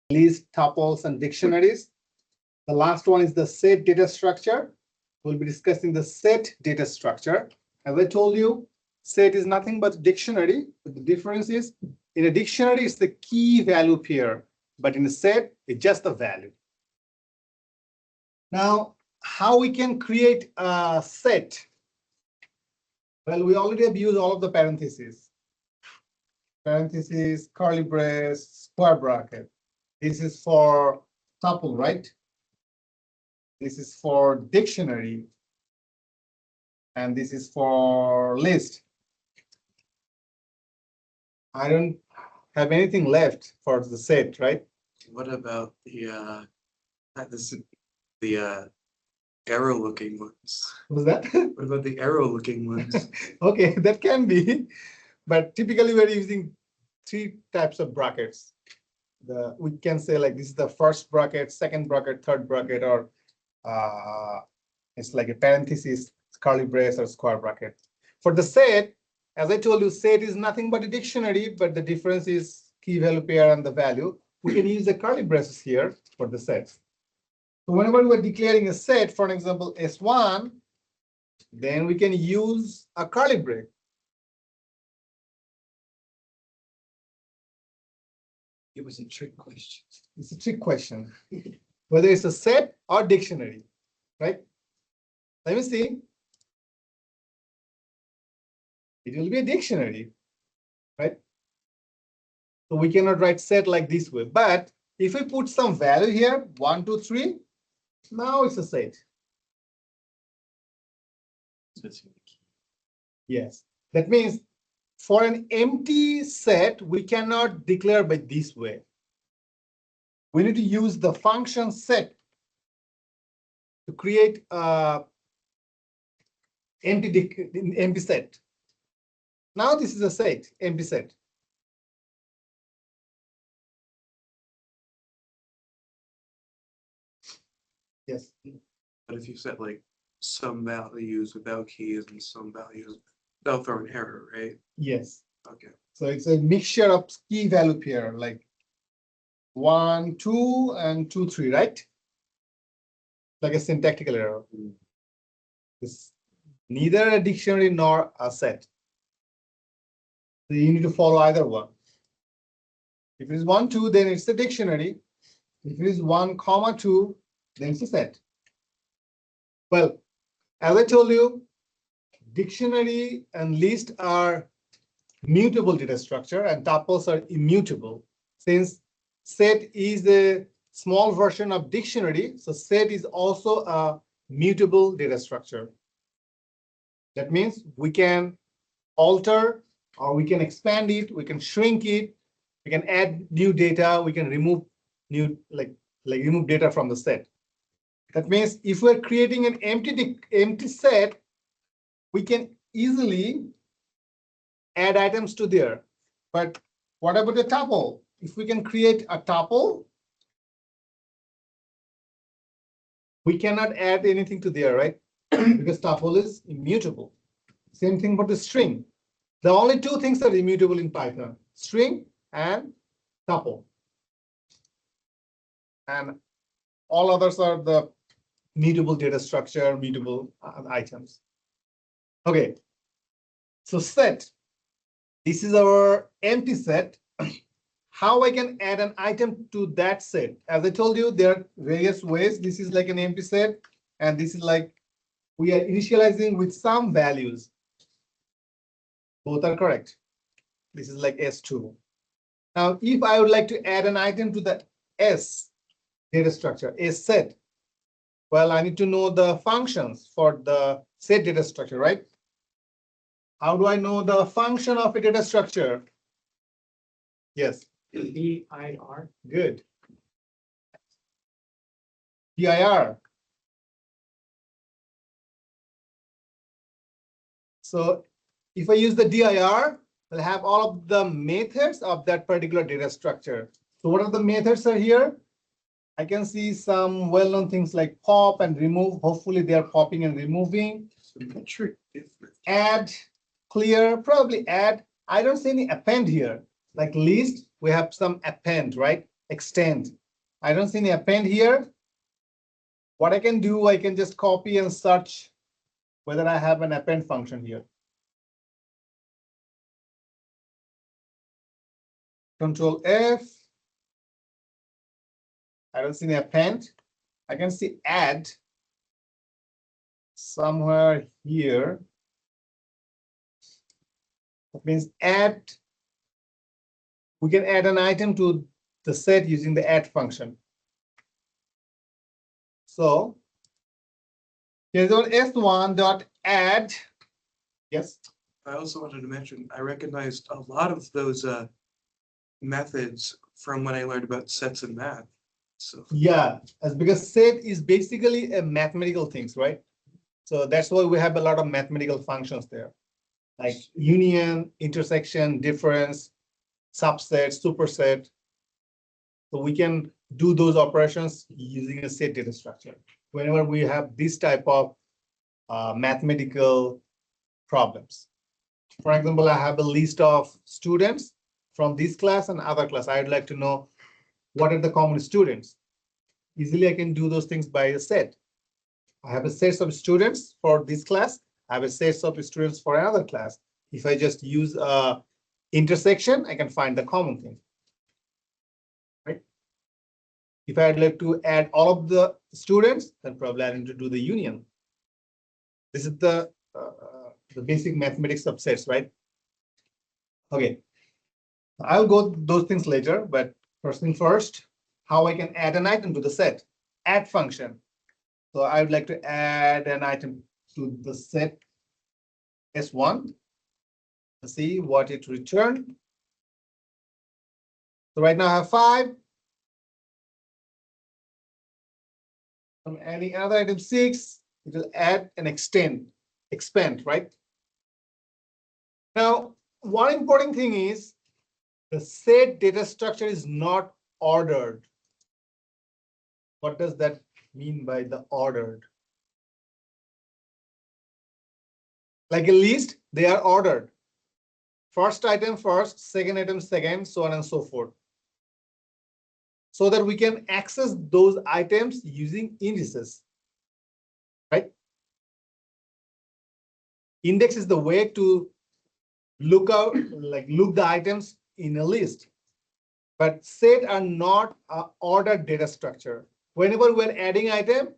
list, tuples, and dictionaries. The last one is the set data structure. We'll be discussing the set data structure. As I told you, set is nothing but a dictionary. But the difference is, in a dictionary, it's the key value pair, but in a set, it's just the value. Now, how we can create a set? Well, we already have used all of the parentheses. Parentheses, curly brace, square bracket. This is for tuple, right? This is for dictionary. And this is for list. I don't have anything left for the set, right? What about the arrow-looking ones? Was that? What about the arrow-looking ones? Okay, that can be, but typically we're using three types of brackets. We can say like this is the first bracket, second bracket, third bracket, or it's like a parenthesis, curly brace, or square bracket. For the set, as I told you, set is nothing but a dictionary, but the difference is key value pair and the value. We can use the curly braces here for the sets. So whenever we're declaring a set, for example, S1, then we can use a curly brace. It was a trick question. It's a trick question, whether it's a set or dictionary, right? Let me see. It will be a dictionary, right? So we cannot write set like this way. But if we put some value here, 1, 2, 3, now it's a set. Yes, that means for an empty set, we cannot declare by this way. We need to use the function set to create a empty set. Now this is a set, empty set. Yes. But if you set like some values without keys and some values, they'll throw an error, right? Yes. Okay. So it's a mixture of key value pair, like 1, 2, and 2, 3, right? Like a syntactical error. It's neither a dictionary nor a set. So you need to follow either one. If it is 1, 2, then it's a dictionary. If it is 1, 2, then it's a set. Well, as I told you, dictionary and list are mutable data structure and tuples are immutable. Since set is a small version of dictionary, so set is also a mutable data structure. That means we can alter or we can expand it, we can shrink it, we can add new data, we can remove new remove data from the set. That means if we're creating an empty set, we can easily add items to there. But what about the tuple? If we can create a tuple, we cannot add anything to there, right? Because tuple is immutable. Same thing for the string. The only two things that are immutable in Python: string and tuple. And all others are the mutable data structure, mutable items. Okay, so set. This is our empty set. How I can add an item to that set? As I told you, there are various ways. This is like an empty set, and this is like we are initializing with some values. Both are correct. This is like S2. Now, if I would like to add an item to the S data structure, S set, well, I need to know the functions for the set data structure, right? How do I know the function of a data structure? Yes. DIR. Good. DIR. So if I use the DIR, I'll have all of the methods of that particular data structure. So what are the methods are here? I can see some well-known things like pop and remove. Hopefully they are popping and removing. Add, clear, probably add. I don't see any append here. Like list, we have some append, right? extend. I don't see any append here. What I can do, I can just copy and search whether I have an append function here. Control F. I don't see any append. I can see add somewhere here. That means add. We can add an item to the set using the add function. So here's our S1 dot add. Yes. I also wanted to mention, I recognized a lot of those methods from when I learned about sets in math. So Yeah, as because set is basically a mathematical things, right? So that's why we have a lot of mathematical functions there, like union, intersection, difference, subset, superset. So we can do those operations using a set data structure whenever we have this type of mathematical problems. For example, I have a list of students from this class and other class. I'd like to know what are the common students. Easily, I can do those things by a set. I have a set of students for this class. I have a set of students for another class. If I just use a intersection, I can find the common thing. Right? If I'd like to add all of the students, then probably I need to do the union. This is the basic mathematics of sets, right? Okay. I'll go those things later, but first thing first, how I can add an item to the set, add function. So I would like to add an item to the set S1. Let's see what it returned. So right now I have 5. I'm adding another item 6. It will add and expand, right? Now, one important thing is the set data structure is not ordered. What does that mean by the ordered? Like a list, they are ordered. First item first, second item second, so on and so forth. So that we can access those items using indices, right? Index is the way to look the items in a list. But set are not an ordered data structure. Whenever we're adding item,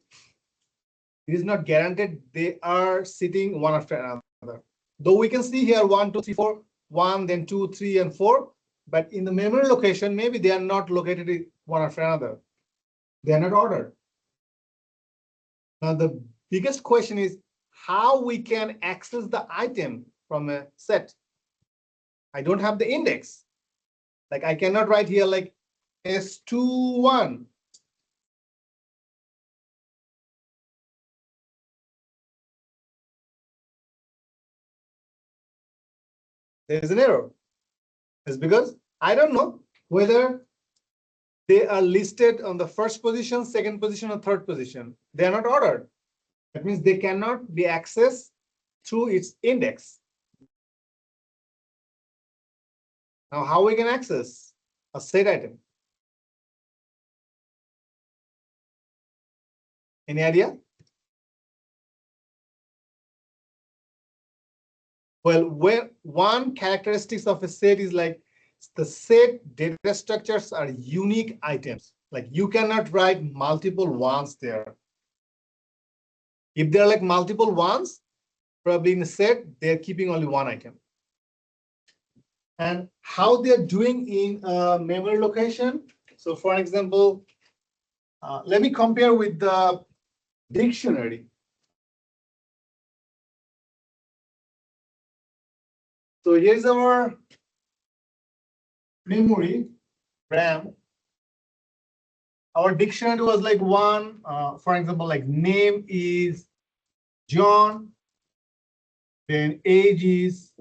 it is not guaranteed they are sitting one after another. Though we can see here 1, 2, 3, 4, 1, then 2, 3, and 4. But in the memory location, maybe they are not located one after another. They are not ordered. Now, the biggest question is how we can access the item from a set. I don't have the index. Like I cannot write here like S21. There is an error. It's because I don't know whether they are listed on the first position, second position, or third position. They are not ordered. That means they cannot be accessed through its index. Now, how we can access a set item? Any idea? Well, where one characteristics of a set is like the set data structures are unique items. Like you cannot write multiple ones there. If there are like multiple ones, probably in a set, they're keeping only one item. And how they're doing in memory location. So for example, let me compare with the dictionary. So here's our memory, RAM. Our dictionary was like 1, for example, like name is John, then age is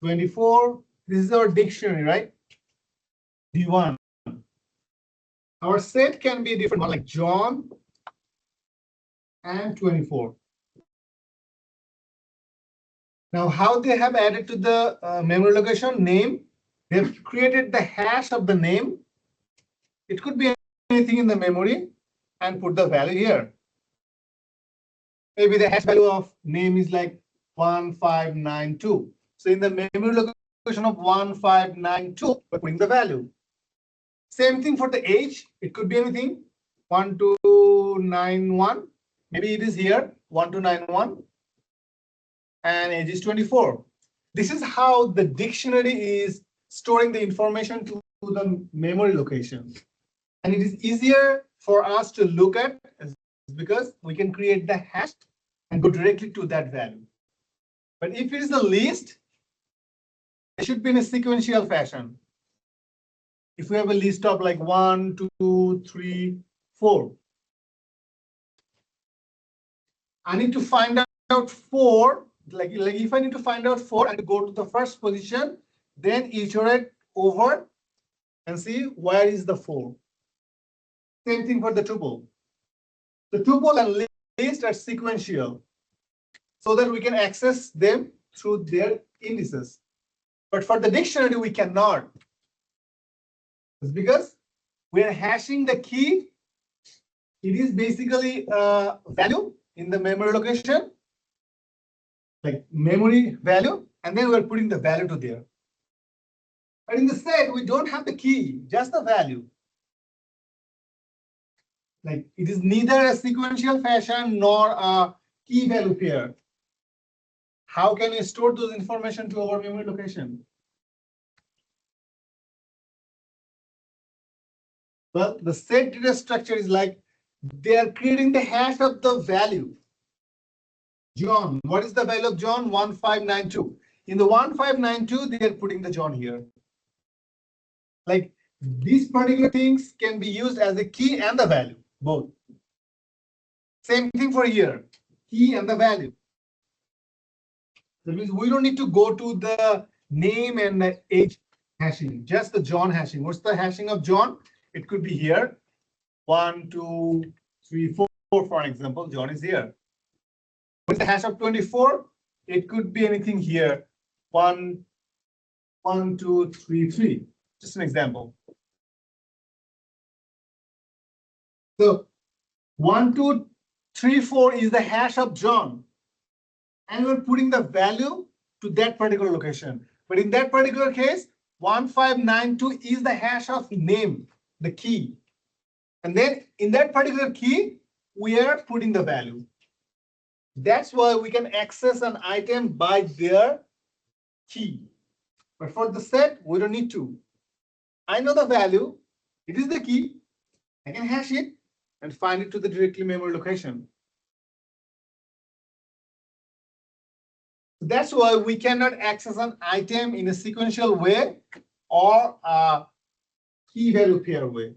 24. This is our dictionary, right? D1. Our set can be a different one, like John and 24. Now, how they have added to the memory location name, they've created the hash of the name It could be anything in the memory and put the value here. Maybe the hash value of name is like 1592. So in the memory location of 1592, we're putting the value. Same thing for the age. It could be anything 1291. Maybe it is here 1291 and age is 24. This is how the dictionary is storing the information to the memory location. And it is easier for us to look at because we can create the hash and go directly to that value. But if it is the list, it should be in a sequential fashion. If we have a list of like 1, 2, 3, 4, I need to find out 4. Like if I need to find out 4 and go to the first position, then iterate over and see where is the 4. Same thing for the tuple. The tuple and list are sequential so that we can access them through their indices. But for the dictionary, we cannot. It's because we are hashing the key. It is basically a value in the memory location, like memory value, and then we're putting the value to there. But in the set, we don't have the key, just the value. Like it is neither a sequential fashion nor a key value pair. How can we store those information to our memory location? Well, the set data structure is like they are creating the hash of the value. John, what is the value of John? 1592. In the 1592, they are putting the John here. Like these particular things can be used as a key and the value, both. Same thing for here, key and the value. That means we don't need to go to the name and the age hashing, just the John hashing. What's the hashing of John? It could be here. 1, 2, 3, 4, for example. John is here. What's the hash of 24? It could be anything here. 1, 1, 2, 3, 3. Just an example. So 1, 2, 3, 4 is the hash of John. And we're putting the value to that particular location. But in that particular case, 1592 is the hash of name, the key. And then in that particular key, we are putting the value. That's why we can access an item by their key. But for the set, we don't need to. I know the value. It is the key. I can hash it and find it to the directly memory location. That's why we cannot access an item in a sequential way or a key value pair way.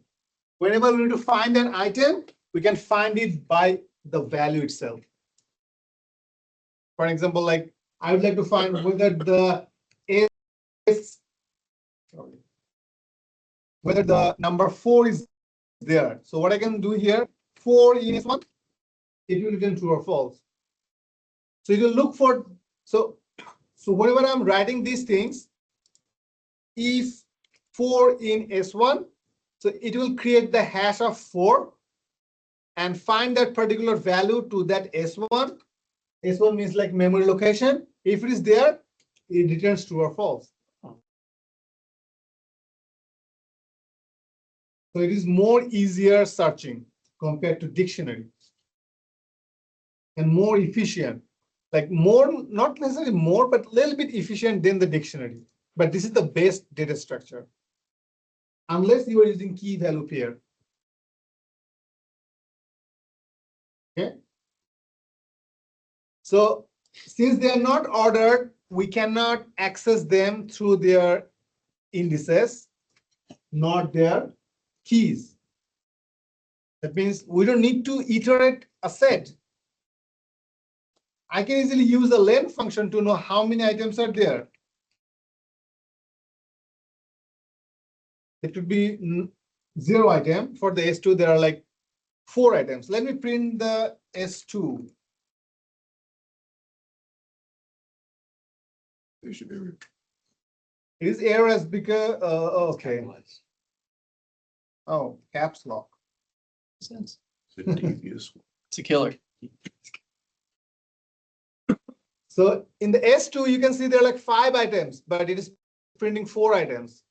Whenever we need to find an item, we can find it by the value itself. For example, like I would like to find whether the whether the number 4 is there. So what I can do here, 4 in S1, it will return true or false. So it will look for, so whenever I'm writing these things, if 4 in S1, so it will create the hash of 4 and find that particular value to that S1. S1 means like memory location. If it is there, it returns true or false. So it is more easier searching compared to dictionary and more efficient, like more, not necessarily more, but a little bit efficient than the dictionary. But this is the best data structure, unless you are using key value pair. Okay. So since they are not ordered, we cannot access them through their indices, not their keys. That means we don't need to iterate a set. I can easily use a len function to know how many items are there. It would be 0 item. For the S2, there are like 4 items. Let me print the S2. They should be. It is errors because, okay. Oh, caps lock. Sense. It's a devious one. It's a killer. So in the S2, you can see there are like 5 items, but it is printing 4 items.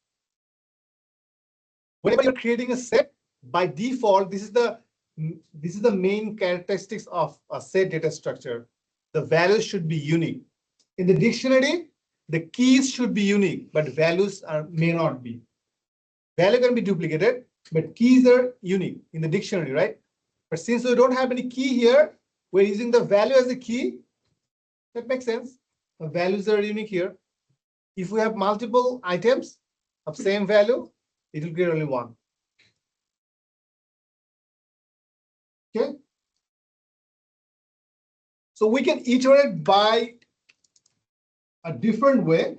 Whenever you're creating a set, by default, this is the main characteristics of a set data structure. The values should be unique. In the dictionary, the keys should be unique, but values may not be. Value can be duplicated, but keys are unique in the dictionary, right? But since we don't have any key here, we're using the value as a key. That makes sense. The values are unique here. If we have multiple items of same value, it will create only one. Okay. So we can iterate by a different way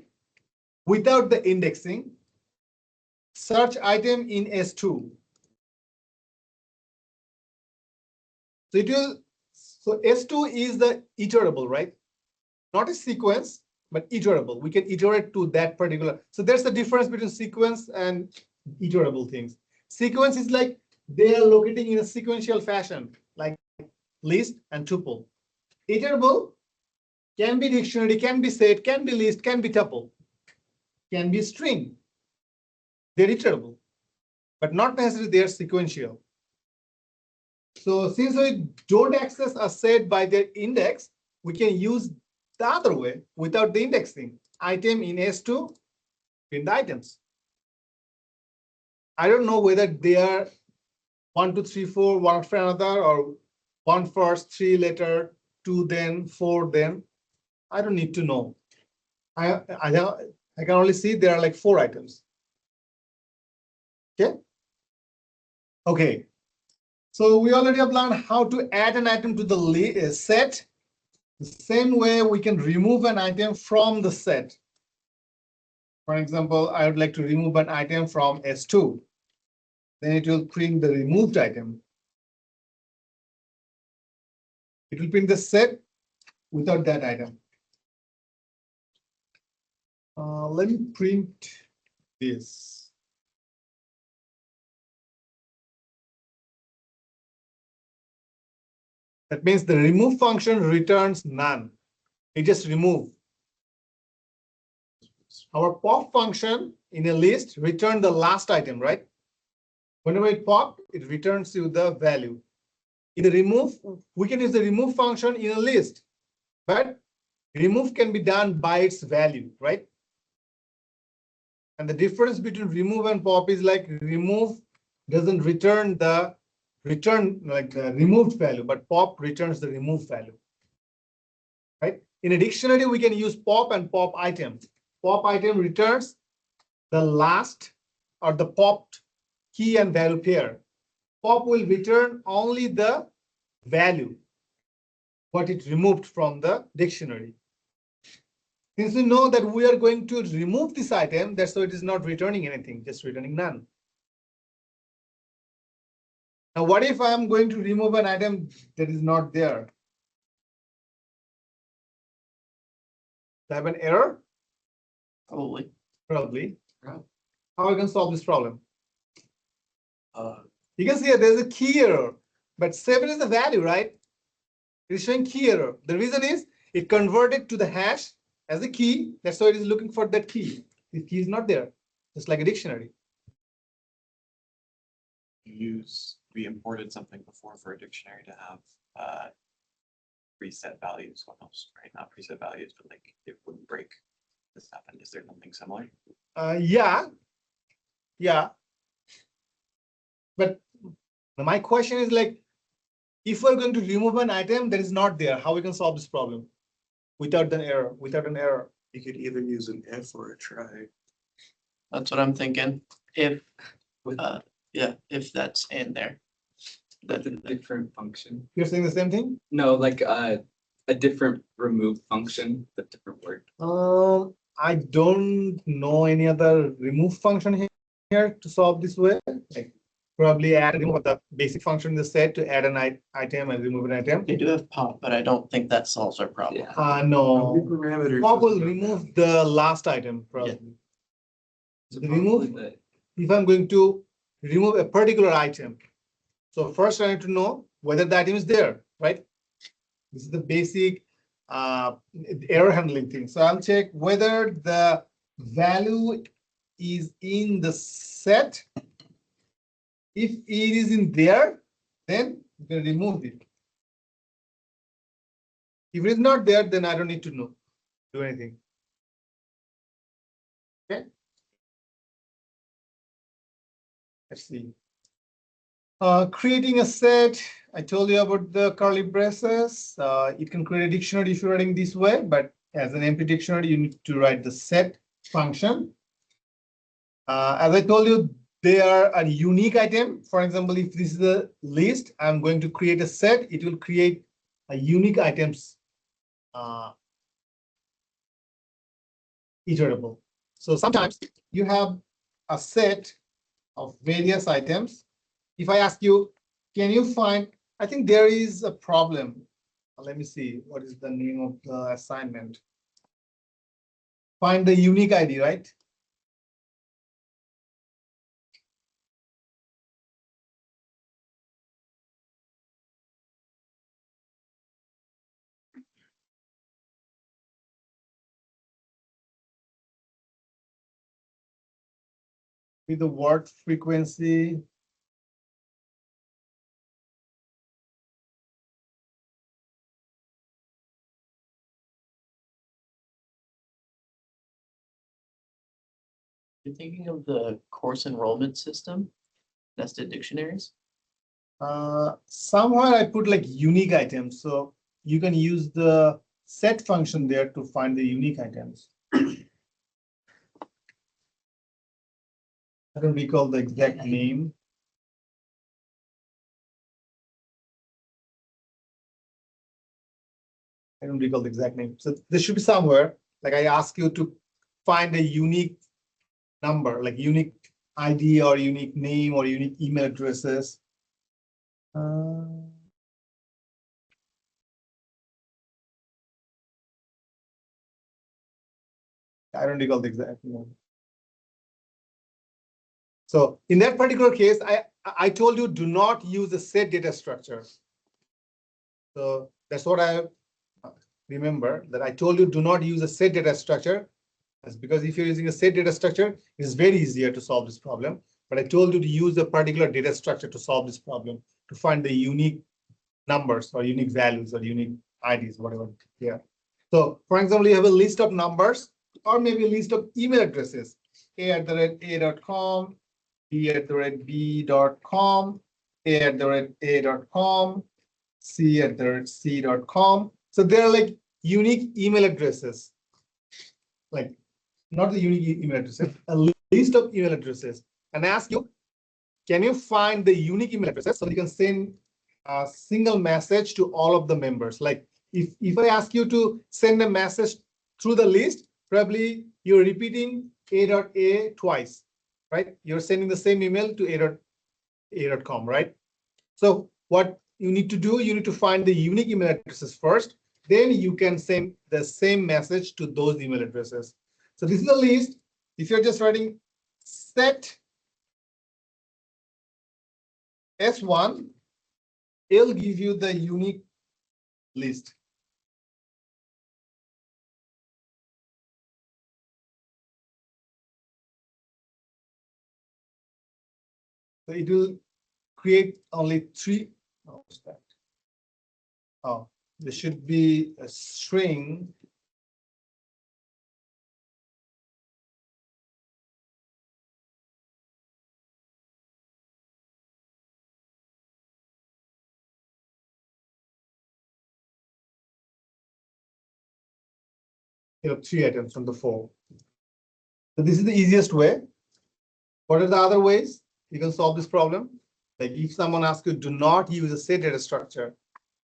without the indexing. Search item in S2. So S2 is the iterable, right? Not a sequence, but iterable. We can iterate to that particular. So there's the difference between sequence and iterable things. Sequence is like they are locating in a sequential fashion, like list and tuple. Iterable can be dictionary, can be set, can be list, can be tuple, can be string. They're iterable, but not necessarily they are sequential. So since we don't access a set by their index, we can use the other way without the indexing. Item in S2 in the items. I don't know whether they are 1, 2, 3, 4, one after another, or 1 first, 3 later, 2 then, 4 then. I don't need to know. I can only see there are like 4 items. Okay. Okay. So we already have learned how to add an item to the set. The same way we can remove an item from the set. For example, I would like to remove an item from S2. Then it will print the removed item. It will print the set without that item. Let me print this. That means the remove function returns none. It just remove. Our pop function in a list return the last item, right? Whenever it popped, it returns you the value. In the remove, we can use the remove function in a list, but remove can be done by its value, right? And the difference between remove and pop is like remove doesn't return the removed value, but pop returns the removed value, right? In a dictionary, we can use pop and pop item. Pop item returns the last or the popped key and value pair. Pop will return only the value, what it removed from the dictionary. Since we know that we are going to remove this item, that's why it is not returning anything, just returning none. Now, what if I am going to remove an item that is not there? Do I have an error? Probably. Probably. Yeah. How I can solve this problem? Uh, You can see that there's a key error, but 7 is the value, right? It is showing key error. The reason is it converted to the hash as a key. That's why it is looking for that key. The key is not there, just like a dictionary. We imported something before for a dictionary to have preset values almost, right? Not preset values, but like it wouldn't break. This happened. Is there something similar? Yeah. But my question is like, if we're going to remove an item that is not there, how we can solve this problem without an error? You could either use an if or a try. That's what I'm thinking. If, if that's in there. That's a different function. You're saying the same thing? No, like a different remove function, but different word. I don't know any other remove function here to solve this way. Like probably add remove the basic function in the set to add an item and remove an item. They do have pop, but I don't think that solves our problem. Yeah. No. Parameters. Pop will remove the last item probably. So The probably remove, if I'm going to remove a particular item. So first I need to know whether the item is there, right? This is the basic error handling thing. So I'll check whether the value is in the set. If it is in there, then you can remove it. If it is not there, then I don't need to do anything. Okay. Let's see. Creating a set. I told you about the curly braces. You can create a dictionary if you're writing this way, but as an empty dictionary, you need to write the set function. As I told you, they are a unique item. For example, if this is a list, I'm going to create a set. It will create a unique items iterable. So sometimes you have a set of various items. If I ask you, can you find, I think there is a problem. Let me see, what is the name of the assignment? Find the unique ID, right? With the word frequency. You're thinking of the course enrollment system, nested dictionaries? Somewhere I put like unique items. So you can use the set function there to find the unique items. I don't recall the exact name. I don't recall the exact name. So there should be somewhere, like I ask you to find a unique number, like unique ID or unique name or unique email addresses. I don't recall the exact name. So in that particular case, I told you do not use a set data structure. So that's what I remember, that I told you do not use a set data structure. That's because if you're using a set data structure, it's very easier to solve this problem. But I told you to use a particular data structure to solve this problem, to find the unique numbers or unique values or unique IDs, whatever. Yeah. So for example, you have a list of numbers or maybe a list of email addresses, a@a.com, b@b.com, a@a.com, c@c.com. So they're like unique email addresses, like not the unique email addresses, a list of email addresses, and ask you, can you find the unique email addresses so you can send a single message to all of the members? Like if I ask you to send a message through the list, probably you're repeating a.a twice, right? You're sending the same email to a.com, right? So what you need to do, you need to find the unique email addresses first, then you can send the same message to those email addresses. So this is a list. If you're just writing set S1, it'll give you the unique list. So it will create only three. Oh, what's that? Oh, there should be a string. You have 3 items from the 4. So this is the easiest way. What are the other ways you can solve this problem? Like if someone asks you, do not use a set data structure,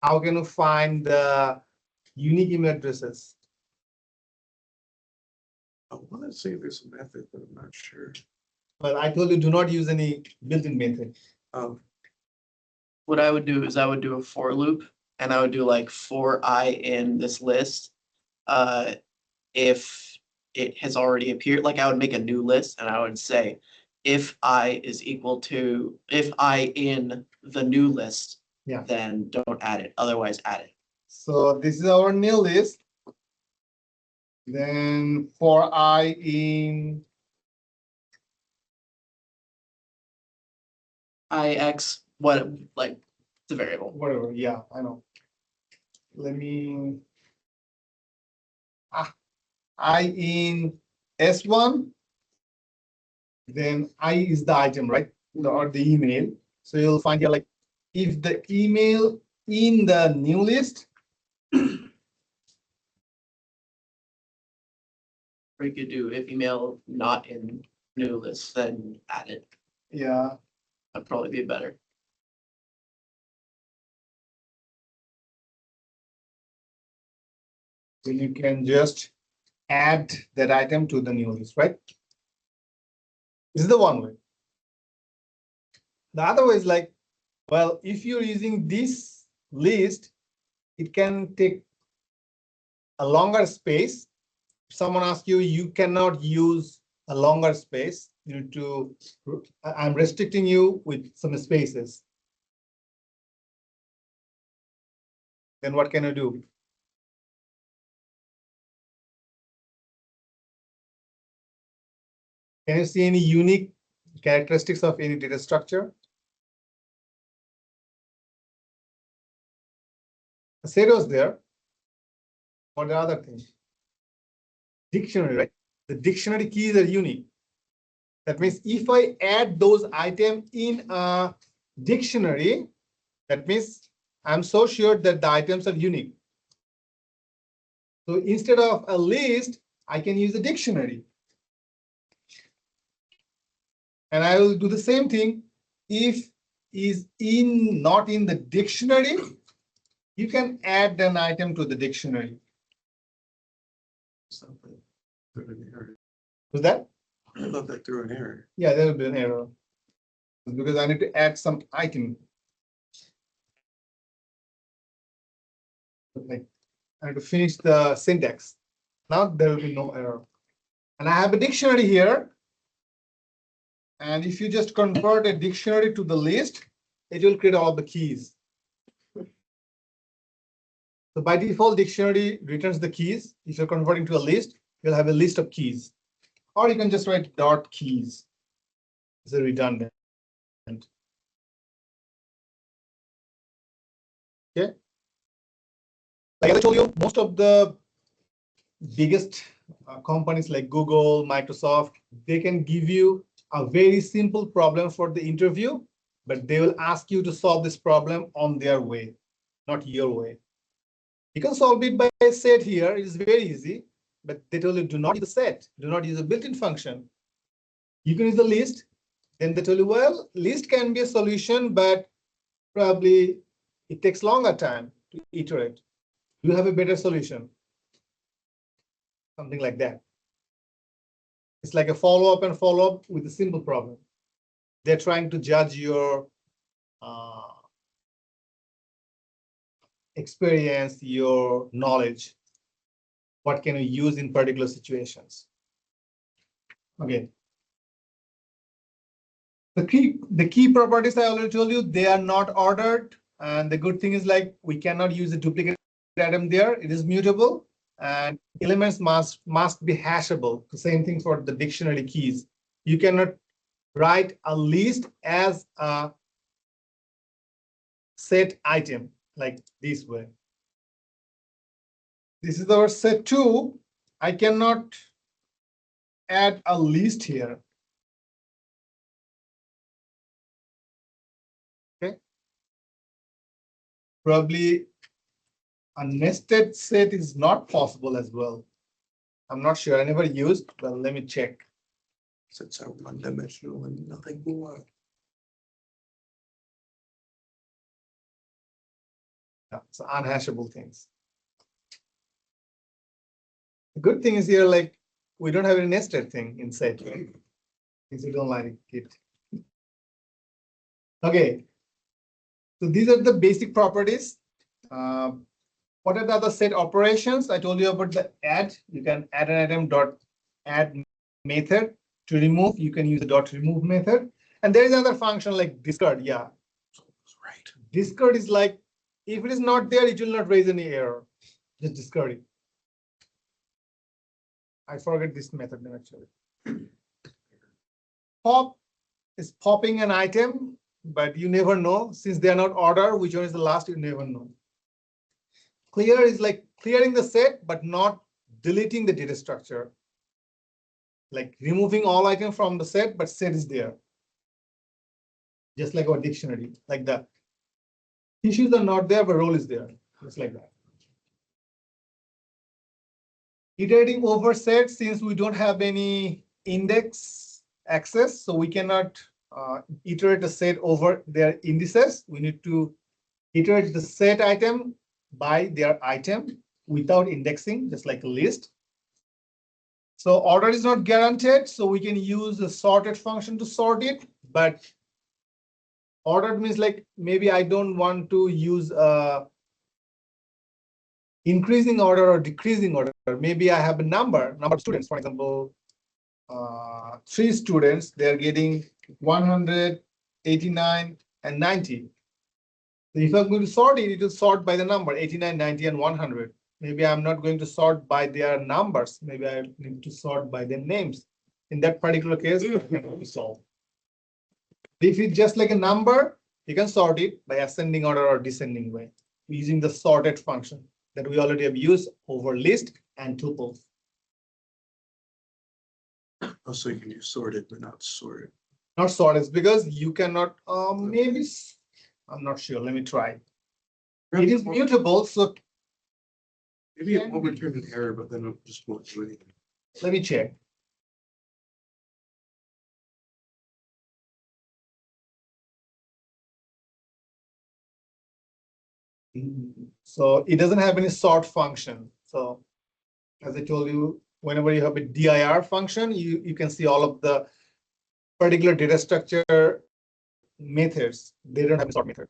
how can you find the unique email addresses? I want to say there's a method, but I'm not sure. Well, I told you do not use any built-in method. What I would do is I would do a for loop and I would do like for I in this list. If it has already appeared, like I would make a new list and I would say, if I is equal to, if I in the new list, Yeah. then don't add it, otherwise add it. So this is our new list. Then for I in IX, what, like, the variable. whatever, yeah, I know. Let me. I in S1. Then I is the item, right? Or the email. So you'll find here like if the email in the new list, Or you could do if email not in new list, then add it. yeah, That'd probably be better. then you can just add that item to the new list, right? This is the one way. The other way is like, well, if you're using this list, it can take a longer space. If someone asks you, you cannot use a longer space. You need to, I'm restricting you with some spaces. Then what can you do? Can you see any unique characteristics of any data structure? The set was there. What the other thing? Dictionary, right? The dictionary keys are unique. That means if I add those items in a dictionary, that means I'm so sure that the items are unique. So instead of a list, I can use a dictionary. And I will do the same thing. If is in not in the dictionary, you can add an item to the dictionary. Something. Put an error. Was that? I thought that threw an error. Yeah, there will be an error. Because I need to add some item. Like I have to finish the syntax. Now there will be no error. And I have a dictionary here. And if you just convert a dictionary to the list, it will create all the keys. So by default, dictionary returns the keys. If you're converting to a list, you'll have a list of keys. Or you can just write dot keys. It's a redundant. Okay. Like I told you, most of the biggest companies like Google, Microsoft, they can give you a very simple problem for the interview, but they will ask you to solve this problem on their way, not your way. You can solve it by a set here. It is very easy, but they tell you do not use a set, do not use a built-in function. You can use the list. Then they tell you, well, list can be a solution, but probably it takes longer time to iterate. You have a better solution. Something like that. It's like a follow-up and follow-up with a simple problem. They're trying to judge your experience, your knowledge. What can you use in particular situations? Okay. The key properties I already told you, they are not ordered. And the good thing is like we cannot use a duplicate item there. It is mutable. And elements must be hashable. The same thing for the dictionary keys. You cannot write a list as a set item like this way. This is our set 2. I cannot add a list here. Okay. Probably a nested set is not possible as well. I'm not sure. I never used, but let me check. Sets are one-dimensional and nothing more. Yeah, so unhashable things. The good thing is here, like we don't have any nested thing in set, right? Because we don't like it. Okay. So these are the basic properties. What are the other set operations? I told you about the add. You can add an item dot add method To remove, you can use the dot remove method. And there is another function like discard. Yeah. Right. Discard is like, if it is not there, it will not raise any error. Just discard it. I forget this method name actually. Pop is popping an item, but you never know. Since they are not ordered, which one is the last, you never know. Clear is like clearing the set, but not deleting the data structure. Like removing all items from the set, but set is there. Just like our dictionary, like that. Issues are not there, but role is there. Just like that. Iterating over set, since we don't have any index access, so we cannot iterate a set over their indices. We need to iterate the set item by their item without indexing, just like a list. So order is not guaranteed, so we can use the sorted function to sort it, but ordered means like maybe I don't want to use increasing order or decreasing order. Maybe I have a number of students, for example, 3 students, they're getting 100, 89, and 90. So if I'm going to sort it, it will sort by the number 89, 90, and 100. Maybe I'm not going to sort by their numbers. Maybe I need to sort by their names. In that particular case, it can be solved. If it's just like a number, you can sort it by ascending order or descending way using the sorted function that we already have used over list and tuples. Also, you can use sorted, but not sorted. Not sorted because you cannot, maybe, I'm not sure. Let me try. It is mutable, so Maybe it won't return an error, but then it just won't do anything. let me check. So it doesn't have any sort function. So as I told you, whenever you have a dir function, you can see all of the particular data structure methods. They don't have a sort method.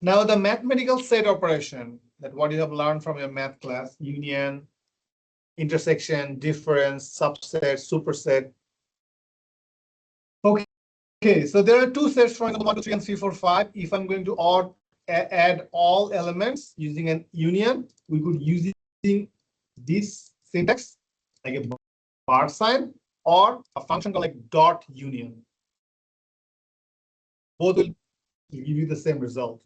Now the mathematical set operation, that what you have learned from your math class, union, intersection, difference, subset, superset. Okay, so there are two sets, for example, 1, 2, 3, and 3, 4, 5. If I'm going to add all elements using an union, we could use this syntax, like a bar sign, or a function called like dot union. Both will give you the same result.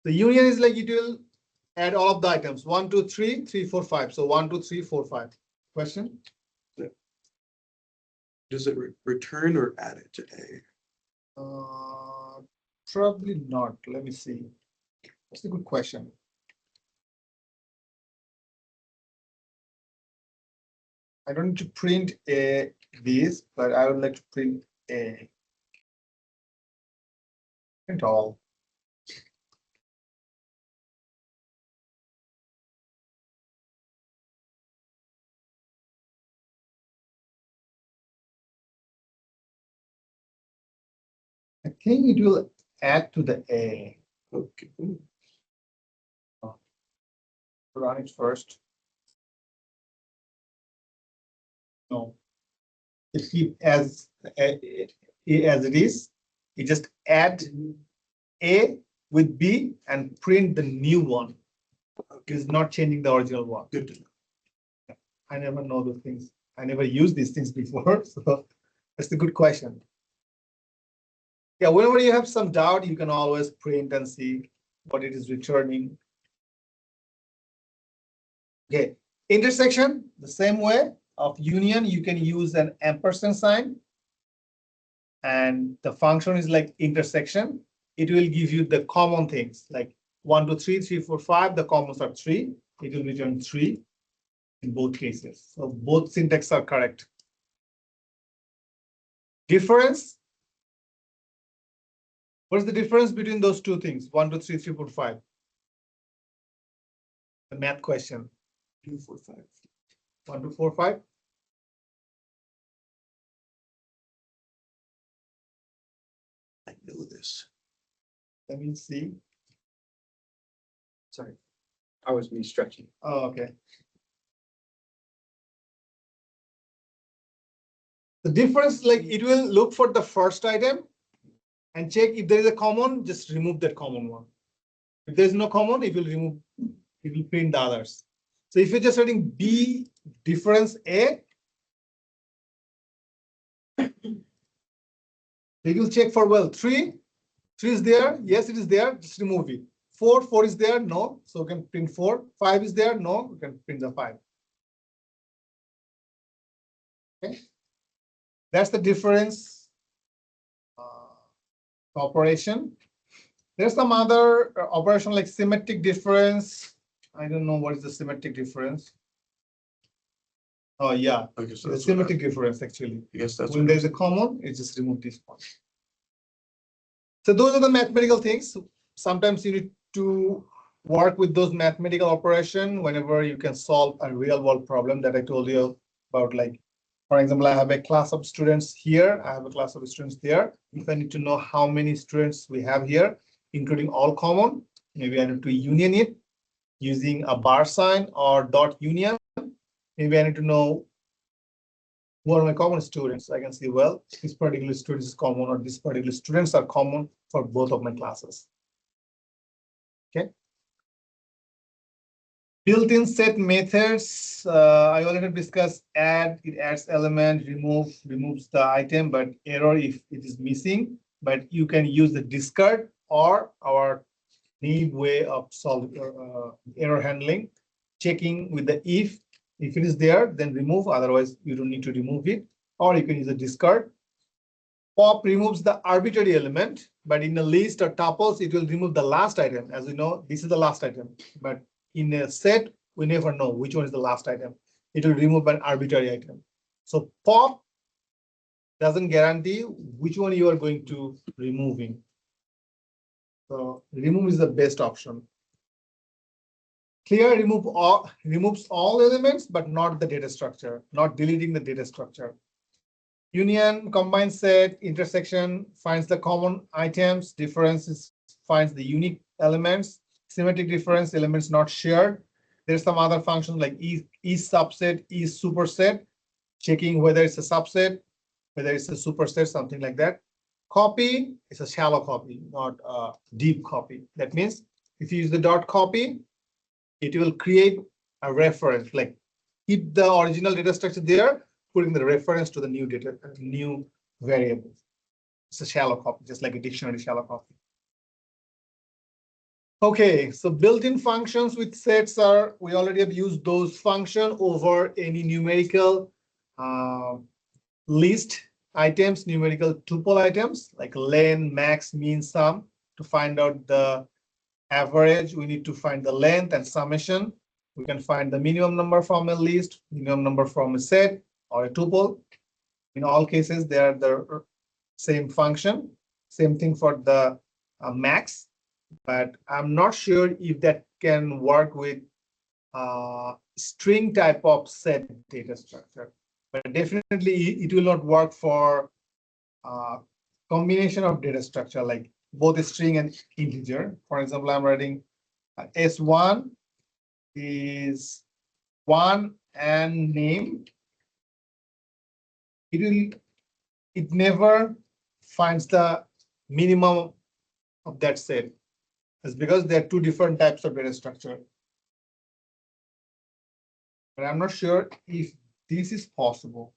The union is like it will add all of the items 1, 2, 3, 3, 4, 5. So 1, 2, 3, 4, 5. Question? Does it return or add it to A? Probably not. Let me see. That's a good question. I don't need to print this, but I would like to print a print all. I think it will add to the A. Okay. Run it first. No. It keep as it is. You just add A with B and print the new one. It's not changing the original one. Good to know. I never know those things. I never used these things before, so that's a good question. Yeah, whenever you have some doubt, you can always print and see what it is returning. Okay, intersection, the same way of union, you can use an ampersand sign. And the function is like intersection. It will give you the common things like 1, 2, 3, 3, 4, 5. The commons are 3. It will return 3 in both cases. So both syntax are correct. Difference. What is the difference between those two things? 1, 2, 3, 3, 4, 5. The math question. 2, 4, 5. 1, 2, 4, 5. I know this. Let me see. Sorry, I was me stretching. Oh, okay. The difference, like it will look for the first item and check if there is a common, just remove that common one. If there's no common, it will remove, it will print the others. So if you're just writing B difference A, it will check for, well, 3 is there. Yes, it is there. Just remove it. 4 is there. No. So we can print 4. 5 is there. No. We can print the 5. Okay. That's the difference operation. There's some other operation like symmetric difference. I don't know what is the symmetric difference. Oh, yeah. I guess The that's symmetric difference actually. I guess that's When there's a common, it just remove this one. So those are the mathematical things. Sometimes you need to work with those mathematical operation whenever you can solve a real world problem that I told you about. Like, for example, I have a class of students here. I have a class of students there. If I need to know how many students we have here, including all common, maybe I need to union it using a bar sign or dot union. Maybe I need to know who are my common students. I can see, well, this particular student is common or this particular students are common for both of my classes. Okay. Built-in set methods. I already discussed add, it adds element, remove, removes the item, but error if it is missing. But you can use the discard or our naive way of solving error handling, checking with the if it is there, then remove, otherwise you don't need to remove it, or you can use a discard. Pop removes the arbitrary element, but in a list or tuples, it will remove the last item. As we know, this is the last item, but in a set, we never know which one is the last item. It will remove an arbitrary item. So pop doesn't guarantee which one you are going to remove in. So remove is the best option. Clear removes all elements, but not the data structure, not deleting the data structure. Union, combined set, intersection finds the common items, differences finds the unique elements, symmetric difference, elements not shared. There's some other function like is subset, is superset, checking whether it's a subset, whether it's a superset, something like that. Copy is a shallow copy, not a deep copy. That means if you use the dot copy, it will create a reference, like keep the original data structure there, putting the reference to the new data, new variable. It's a shallow copy, just like a dictionary shallow copy. Okay, so built-in functions with sets are, we already have used those functions over any numerical list items, numerical tuple items like len, max, mean, sum. To find out the average, we need to find the length and summation. We can find the minimum number from a list, minimum number from a set or a tuple. In all cases, they are the same function. Same thing for the max, but I'm not sure if that can work with string type of set data structure. But definitely it will not work for combination of data structure like both a string and integer. For example, I'm writing S1 is 1 and name. It never finds the minimum of that set. It's because there are two different types of data structure. But I'm not sure if this is possible.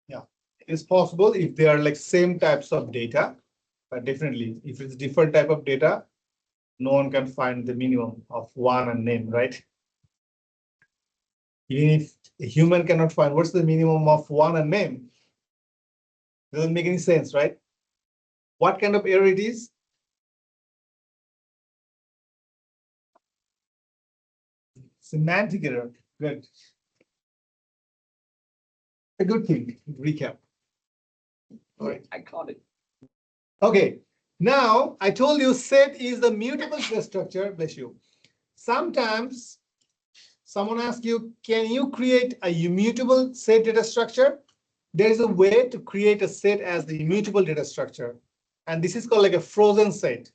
Yeah, it's possible if they are like same types of data, but definitely if it's different type of data, no one can find the minimum of 1 and name, right? Even if a human cannot find what's the minimum of 1 and name, doesn't make any sense, right? What kind of error it is? Semantic error. Good. A good thing. Recap. All right. I caught it. Okay. Now I told you set is the mutable data structure. Bless you. Sometimes someone asks you, can you create a immutable set data structure? There is a way to create a set as the immutable data structure. And this is called like a frozen set.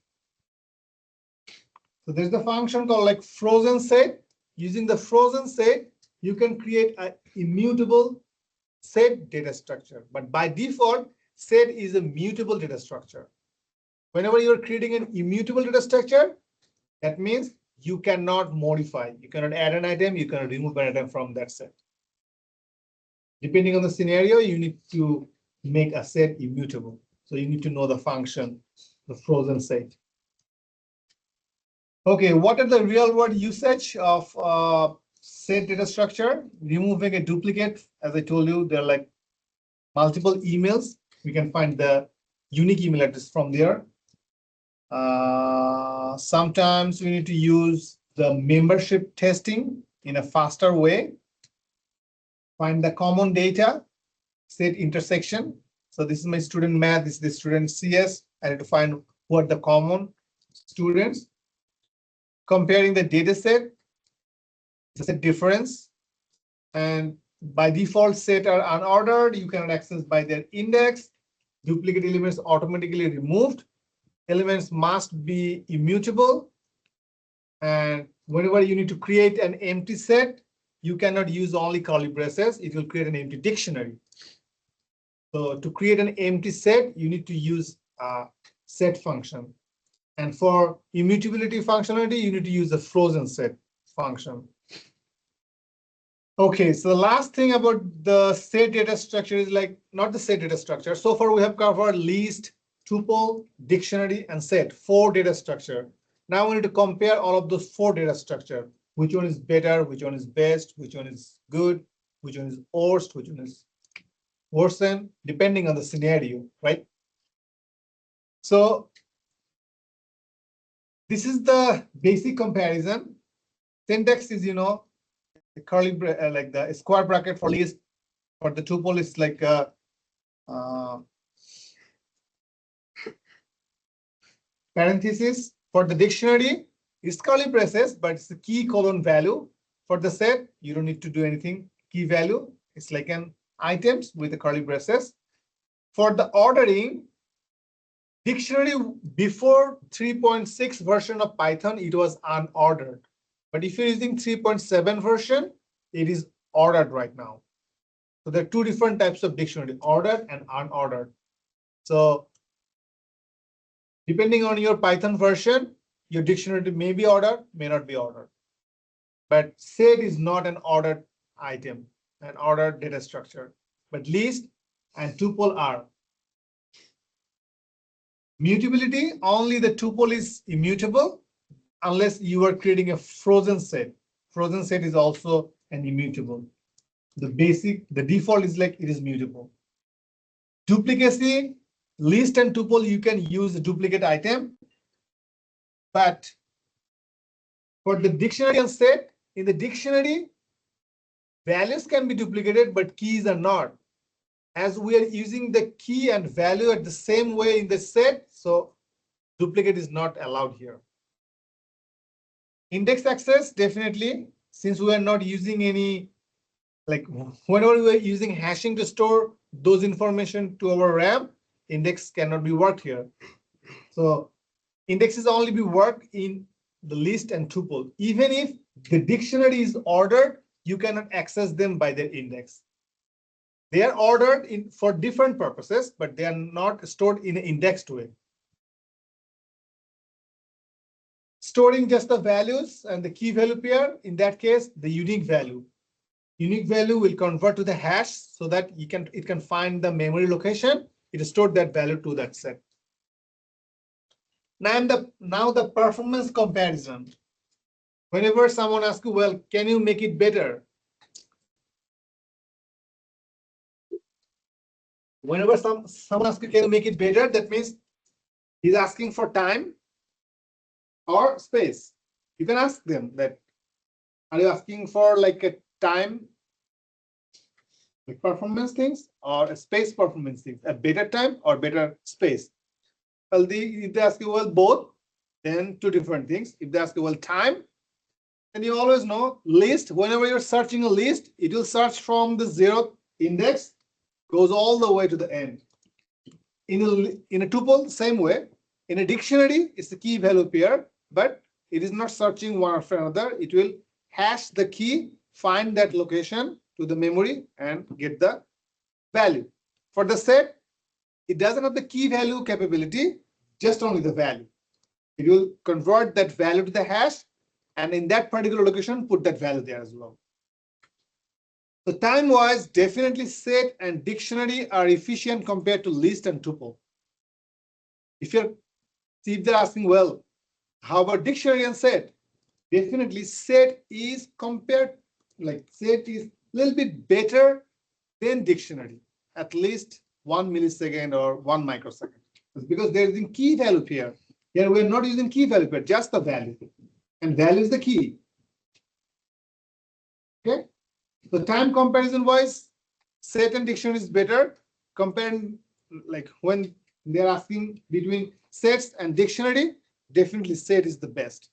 So there's the function called like frozen set. Using the frozen set, you can create an immutable set data structure. But by default, set is a mutable data structure. Whenever you're creating an immutable data structure, that means you cannot modify. You cannot add an item, you cannot remove an item from that set. Depending on the scenario, you need to make a set immutable. So you need to know the function, the frozen set. Okay, what are the real world usage of set data structure? Removing a duplicate, as I told you, there are like multiple emails. We can find the unique email address from there. Sometimes we need to use the membership testing in a faster way. Find the common data, set intersection. So this is my student math, this is the student CS. I need to find what the common students. Comparing the data set, set difference. And by default, set are unordered. You cannot access by their index. Duplicate elements automatically removed. Elements must be immutable. And whenever you need to create an empty set, you cannot use only curly braces. It will create an empty dictionary. So to create an empty set, you need to use a set function. And for immutability functionality, you need to use the frozen set function. Okay, so the last thing about the set data structure is like not the set data structure. So far, we have covered list, tuple, dictionary, and set, 4 data structure. Now we need to compare all of those 4 data structure. Which one is better? Which one is best? Which one is good? Which one is worst? Which one is worsen? Depending on the scenario, right? So this is the basic comparison. Syntax is, the curly like the square bracket for list. For the tuple is like parenthesis. For the dictionary, it's curly braces, but it's the key colon value. For the set, you don't need to do anything. Key value, it's like an items with the curly braces. For the ordering, dictionary before 3.6 version of Python, it was unordered. But if you're using 3.7 version, it is ordered right now. So there are 2 different types of dictionary, ordered and unordered. So depending on your Python version, your dictionary may be ordered, may not be ordered. But set is not an ordered item, an ordered data structure. But list and tuple are. Mutability, only the tuple is immutable unless you are creating a frozen set. Frozen set is also an immutable. The default is like it is mutable. Duplicacy, list and tuple, you can use a duplicate item. But for the dictionary and set, in the dictionary, values can be duplicated, but keys are not. As we are using the key and value at the same way in the set, so duplicate is not allowed here. Index access, definitely, since we are not using any, like whenever we are using hashing to store those information to our RAM, index cannot be worked here. So indexes only be worked in the list and tuple. Even if the dictionary is ordered, you cannot access them by their index. They are ordered for different purposes, but they are not stored in an indexed way. Storing just the values and the key value pair, in that case, the unique value. Unique value will convert to the hash so that it can find the memory location. It stored that value to that set. Now the performance comparison. Whenever someone asks you, well, can you make it better? Whenever someone asks you, can you make it better? That means he's asking for time or space. You can ask them that, are you asking for like a time, like performance things, or a space performance things, a better time or better space? Well, if they ask you, well, both, then 2 different things. If they ask you, well, time, And you always know list, whenever you're searching a list, it will search from the 0th index, goes all the way to the end. In a tuple, same way. In a dictionary, it's the key value pair, but it is not searching one after another. It will hash the key, find that location to the memory, and get the value. For the set, it doesn't have the key value capability, just only the value. It will convert that value to the hash, and in that particular location, put that value there as well. So time-wise, definitely set and dictionary are efficient compared to list and tuple. If they're asking, well, how about dictionary and set? Definitely set is set is a little bit better than dictionary, at least 1 millisecond or 1 microsecond. It's because they're using key value pair. Here we're not using key value pair, just the value. And value is the key. Okay. So time comparison wise, set and dictionary is better. Comparing, like when they're asking between sets and dictionary, definitely set is the best.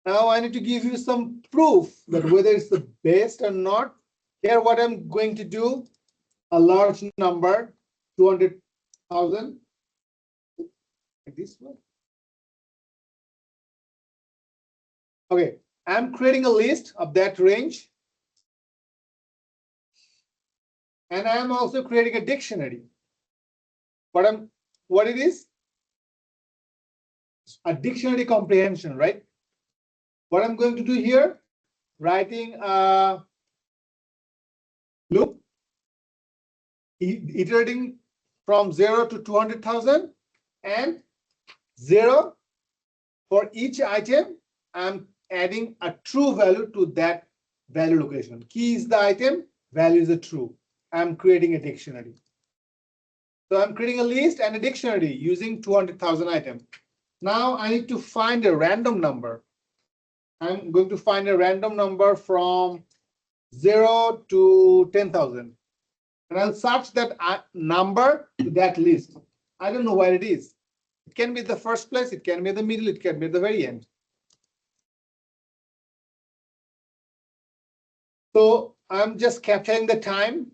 Now I need to give you some proof that whether it's the best or not. Here what I'm going to do, a large number, 200,000, like this one. Okay, I'm creating a list of that range. And I'm also creating a dictionary. What it is? A dictionary comprehension, right? What I'm going to do here, writing a loop, iterating from 0 to 200,000 and 0 for each item. I'm adding a true value to that value location. Key is the item, value is the true. I'm creating a dictionary. So I'm creating a list and a dictionary using 200,000 items. Now I need to find a random number. I'm going to find a random number from 0 to 10,000. And I'll search that number to that list. I don't know where it is. It can be the first place, it can be the middle, it can be the very end. So I'm just capturing the time,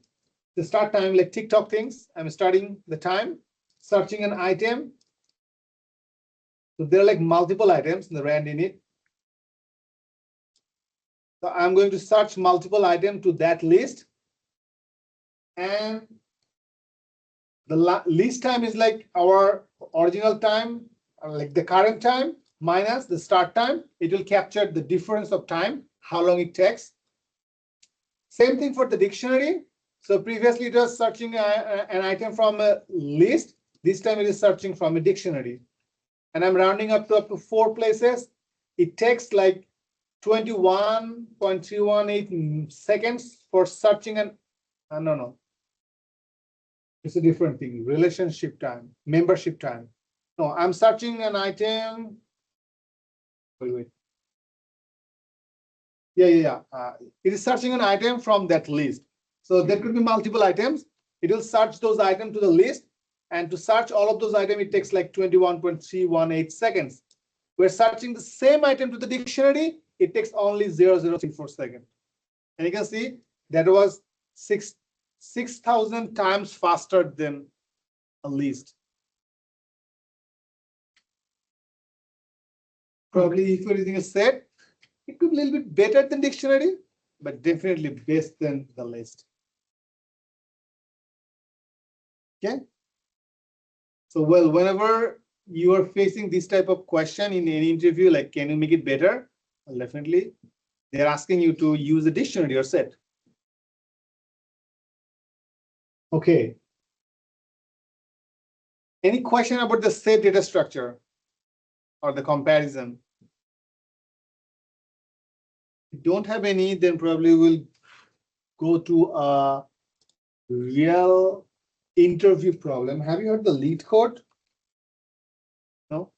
the start time, like TikTok things. I'm starting the time, searching an item. So there are like multiple items in the rand in it. So I'm going to search multiple items to that list. And the list time is like our original time, like the current time minus the start time. It will capture the difference of time, how long it takes. Same thing for the dictionary. So previously it was searching an item from a list. This time it is searching from a dictionary. And I'm rounding up to 4 places. It takes like 21.318 seconds for searching an, no. It's a different thing. Relationship time, membership time. No, I'm searching an item. Wait. Yeah. It is searching an item from that list. So there could be multiple items. It will search those items to the list. And to search all of those items, it takes like 21.318 seconds. We're searching the same item to the dictionary. It takes only 0.0034 seconds. And you can see that was 6,000 times faster than a list. Probably if you're using a set, it could be a little bit better than dictionary, but definitely best than the list. Okay. So, well, whenever you are facing this type of question in any interview, like, can you make it better? Well, definitely, they're asking you to use a dictionary or set. Okay. Any question about the set data structure or the comparison? If you don't have any, then probably we'll go to a real interview problem. Have you heard the lead code? No?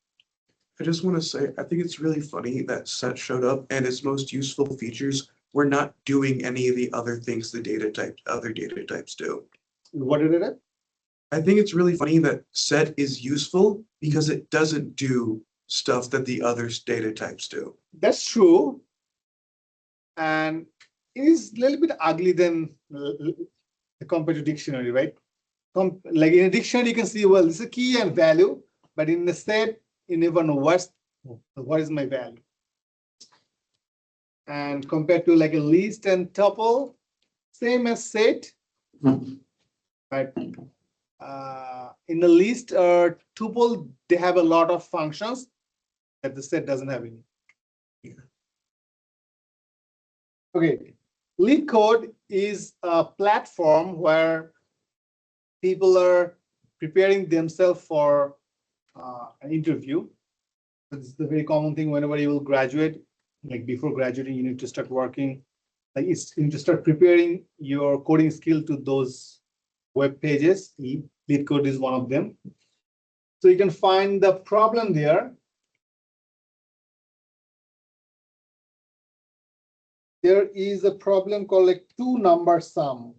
I just want to say, I think it's really funny that set showed up and its most useful features were not doing any of the other things the other data types do. What did it do? I think it's really funny that set is useful because it doesn't do stuff that the other data types do. That's true. And it is a little bit ugly than compared to dictionary, right? Like in a dictionary, you can see, well, this is a key and value, but in the set, you never know what is my value. And compared to like a list and tuple, same as set, but in the list or tuple, they have a lot of functions that the set doesn't have any. Okay, LeetCode is a platform where people are preparing themselves for an interview. This is the very common thing whenever you will graduate. Like before graduating, you need to start working. Like you need to start preparing your coding skill to those web pages. LeetCode is one of them. So you can find the problem there. There is a problem called like two-number sum.